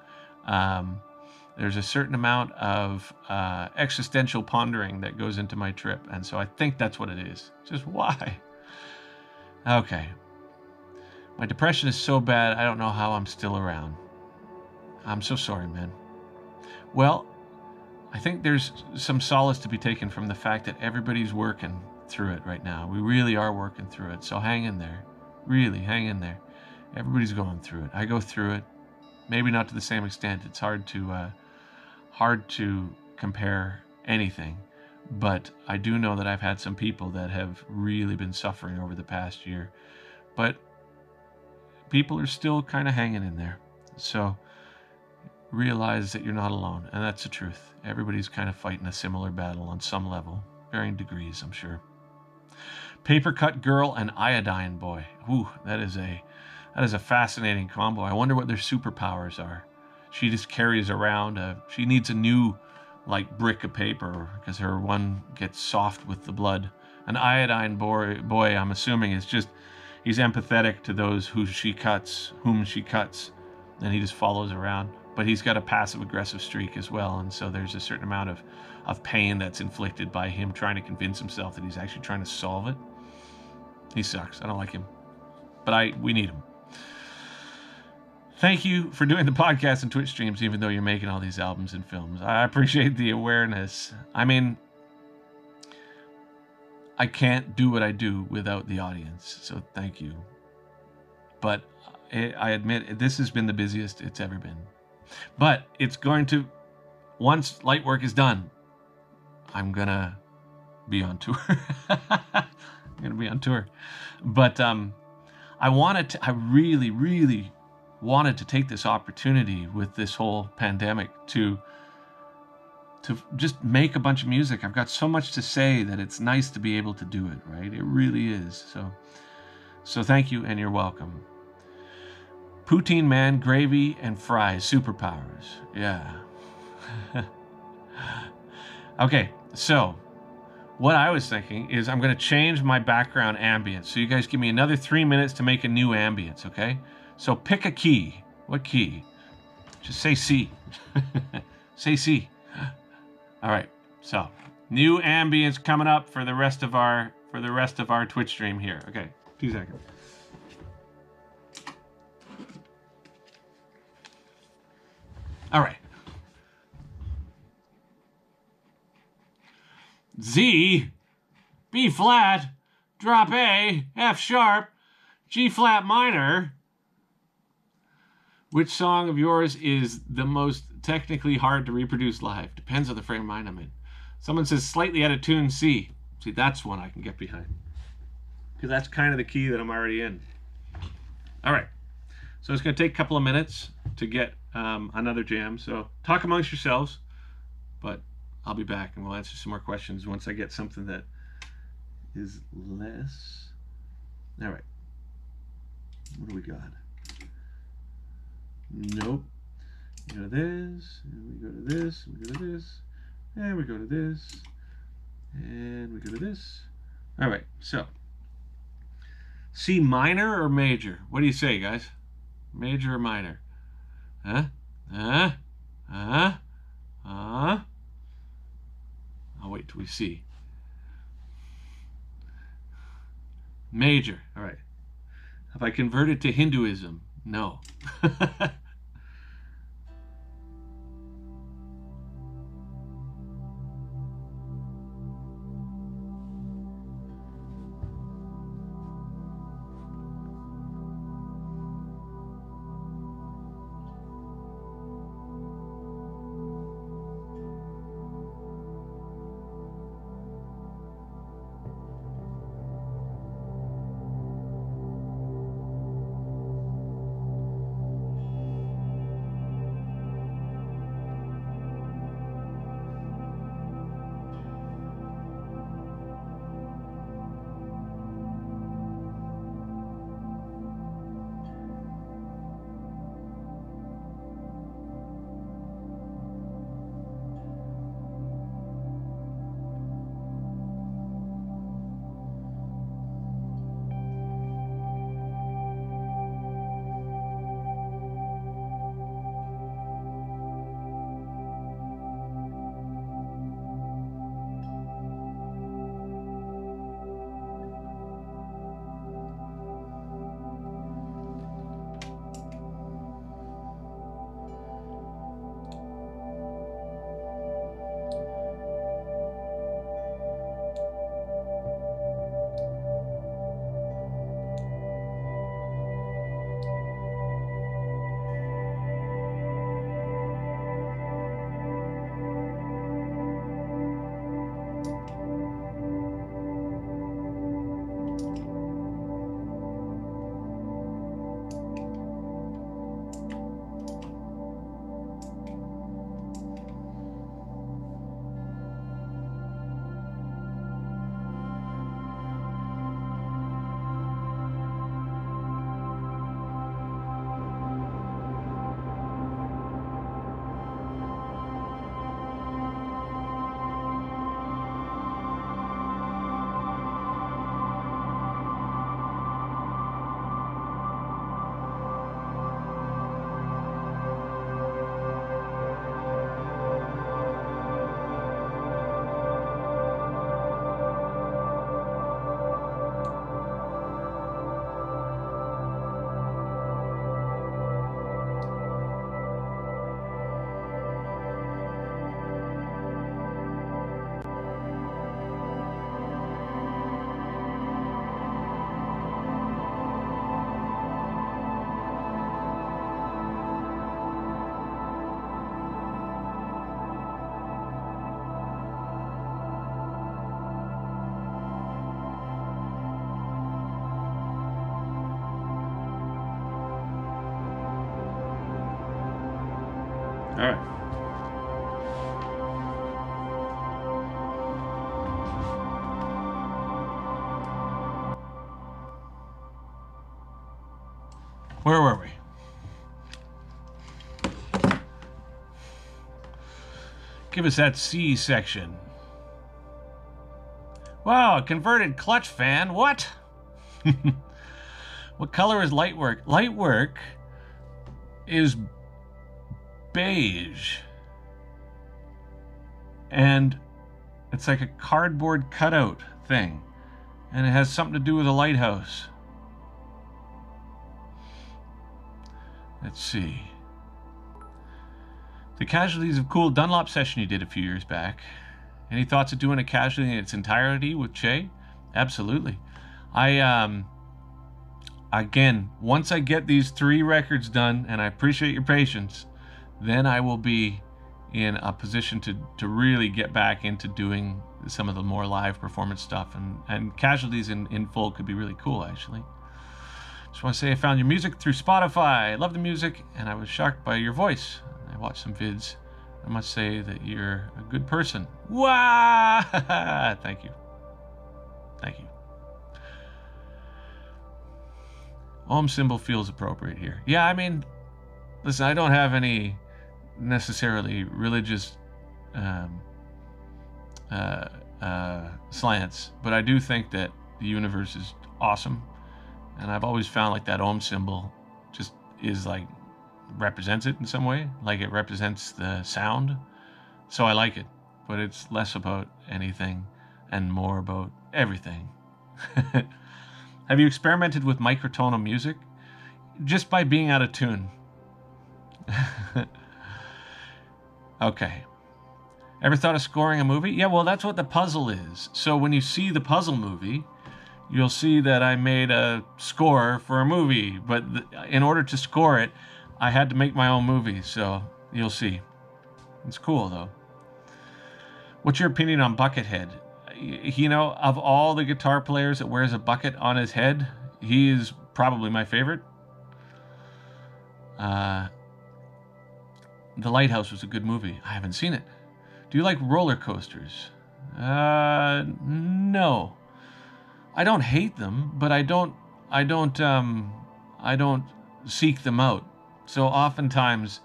existential pondering that goes into my trip, and so I think that's what it is. Just why? Okay. My depression is so bad, I don't know how I'm still around. I'm so sorry, man. Well, I think there's some solace to be taken from the fact that everybody's working through it right now. We really are working through it, so hang in there. Really, hang in there. Everybody's going through it. I go through it. Maybe not to the same extent. It's hard to compare anything. But I do know that I've had some people that have really been suffering over the past year. But people are still kind of hanging in there. So realize that you're not alone. And that's the truth. Everybody's kind of fighting a similar battle on some level. Varying degrees, I'm sure. Paper Cut Girl and Iodine Boy. Ooh, that is a fascinating combo. I wonder what their superpowers are. She just carries around she needs a new brick of paper because her one gets soft with the blood. An Iodine boy, I'm assuming, is just, he's empathetic to those whom she cuts, and he just follows around. But he's got a passive-aggressive streak as well, and so there's a certain amount of pain that's inflicted by him trying to convince himself that he's actually trying to solve it. He sucks. I don't like him. But we need him. Thank you for doing the podcast and Twitch streams, even though you're making all these albums and films. I appreciate the awareness. I mean, I can't do what I do without the audience, so thank you. But I admit, this has been the busiest it's ever been. But it's going to, once Lightwork is done, I'm going to be on tour. But I really, really wanted to take this opportunity with this whole pandemic to to just make a bunch of music. I've got so much to say that it's nice to be able to do it, right? It really is. So thank you, and you're welcome. Poutine Man, gravy, and fries, superpowers. Yeah. Okay, so what I was thinking is I'm going to change my background ambience. So you guys give me another 3 minutes to make a new ambience, okay? So pick a key. What key? Just say C. Say C. All right. So new ambience coming up for the rest of our Twitch stream here. Okay, 2 seconds. All right. Z, B flat, drop A, F sharp, G flat minor. Which song of yours is the most technically hard to reproduce live? Depends on the frame of mind I'm in. Someone says slightly out of tune C. See, that's one I can get behind. Because that's kind of the key that I'm already in. All right. So it's going to take a couple of minutes to get another jam. So talk amongst yourselves. But I'll be back and we'll answer some more questions once I get something that is less. All right. What do we got? Nope. We go to this, and we go to this, and we go to this, and we go to this, and we go to this. All right, so C minor or major? What do you say, guys? Major or minor? Huh? I'll wait till we see. Major. All right. Have I converted to Hinduism? No. All right. Where were we? Give us that C section. Wow, a converted clutch fan. What? What color is Lightwork? Lightwork is beige. And it's like a cardboard cutout thing. And it has something to do with a lighthouse. Let's see. The Casualties of Cool Dunlop session you did a few years back. Any thoughts of doing a Casualty in its entirety with Che? Absolutely. Again, once I get these 3 records done, and I appreciate your patience, then I will be in a position to really get back into doing some of the more live performance stuff. And Casualties in full could be really cool, actually. Just want to say I found your music through Spotify. I love the music, and I was shocked by your voice. I watched some vids. I must say that you're a good person. Wow! Thank you. Thank you. Ohm symbol feels appropriate here. Yeah, I mean, listen, I don't have any necessarily religious slants, but I do think that the universe is awesome. And I've always found like that Ohm symbol just is like represents it in some way, like it represents the sound. So I like it, but it's less about anything and more about everything. Have you experimented with microtonal music? Just by being out of tune. Okay. Ever thought of scoring a movie? Yeah, well, that's what the puzzle is. So when you see the puzzle movie, you'll see that I made a score for a movie. But in order to score it, I had to make my own movie. So you'll see. It's cool, though. What's your opinion on Buckethead? You know, of all the guitar players that wears a bucket on his head, he is probably my favorite. The Lighthouse was a good movie. I haven't seen it. Do you like roller coasters? No. I don't hate them, but I don't seek them out. So oftentimes,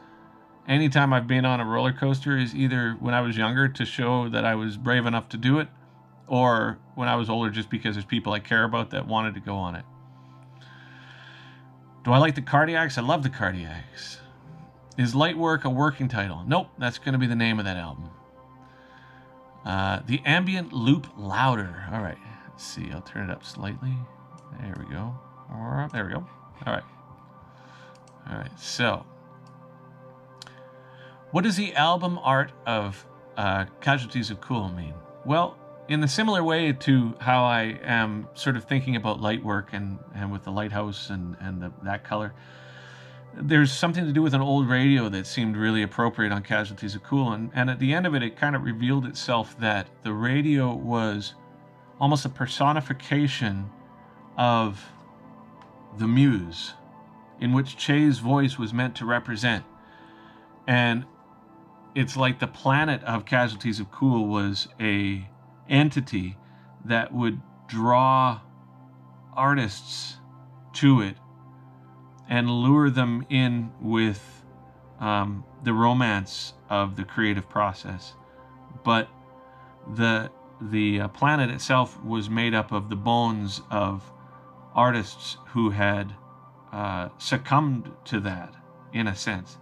anytime I've been on a roller coaster is either when I was younger to show that I was brave enough to do it, or when I was older just because there's people I care about that wanted to go on it. Do I like the Cardiacs? I love the Cardiacs. Is Lightwork a working title? Nope, that's going to be the name of that album. The ambient loop louder. All right, let's see. I'll turn it up slightly. There we go. There we go. All right. All right, so what does the album art of Casualties of Cool mean? Well, in the similar way to how I am sort of thinking about Lightwork and with the lighthouse and that color, there's something to do with an old radio that seemed really appropriate on Casualties of Cool. And at the end of it, it kind of revealed itself that the radio was almost a personification of the muse, in which Che's voice was meant to represent. And it's like the planet of Casualties of Cool was a entity that would draw artists to it and lure them in with the romance of the creative process. But the planet itself was made up of the bones of artists who had succumbed to that, in a sense.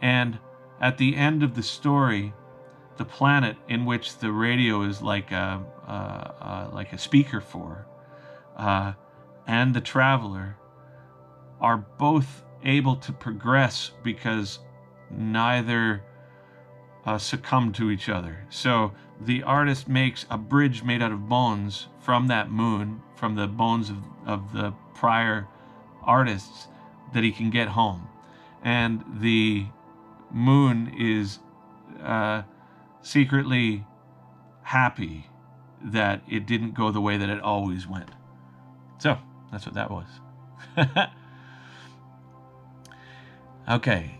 And at the end of the story, the planet in which the radio is like a speaker for, and the traveler are both able to progress because neither succumb to each other. So the artist makes a bridge made out of bones from that moon, from the bones of the prior artists, that he can get home. And the moon is secretly happy that it didn't go the way that it always went. So that's what that was. Okay,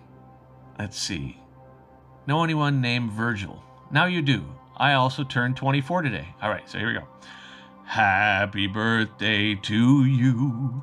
let's see. Know anyone named Virgil? Now you do. I also turned 24 today. All right, so here we go. Happy birthday to you.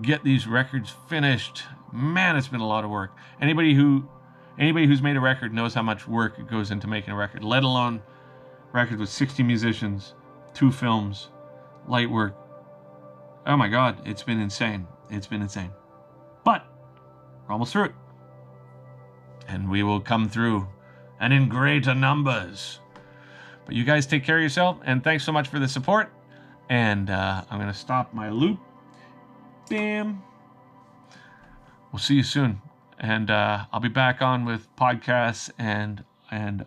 get these records finished. Man, it's been a lot of work. Anybody who's made a record knows how much work it goes into making a record, let alone records with 60 musicians, 2 films, light work. Oh my God, it's been insane. It's been insane. But we're almost through it. And we will come through, and in greater numbers. But you guys take care of yourself, and thanks so much for the support. And I'm going to stop my loop. Bam. We'll see you soon. And I'll be back on with podcasts and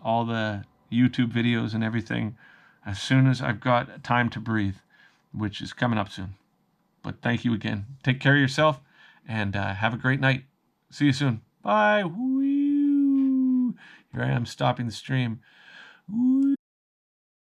all the YouTube videos and everything as soon as I've got time to breathe, which is coming up soon. But thank you again. Take care of yourself, and have a great night. See you soon. Bye. Woo. Here I am stopping the stream. Woo.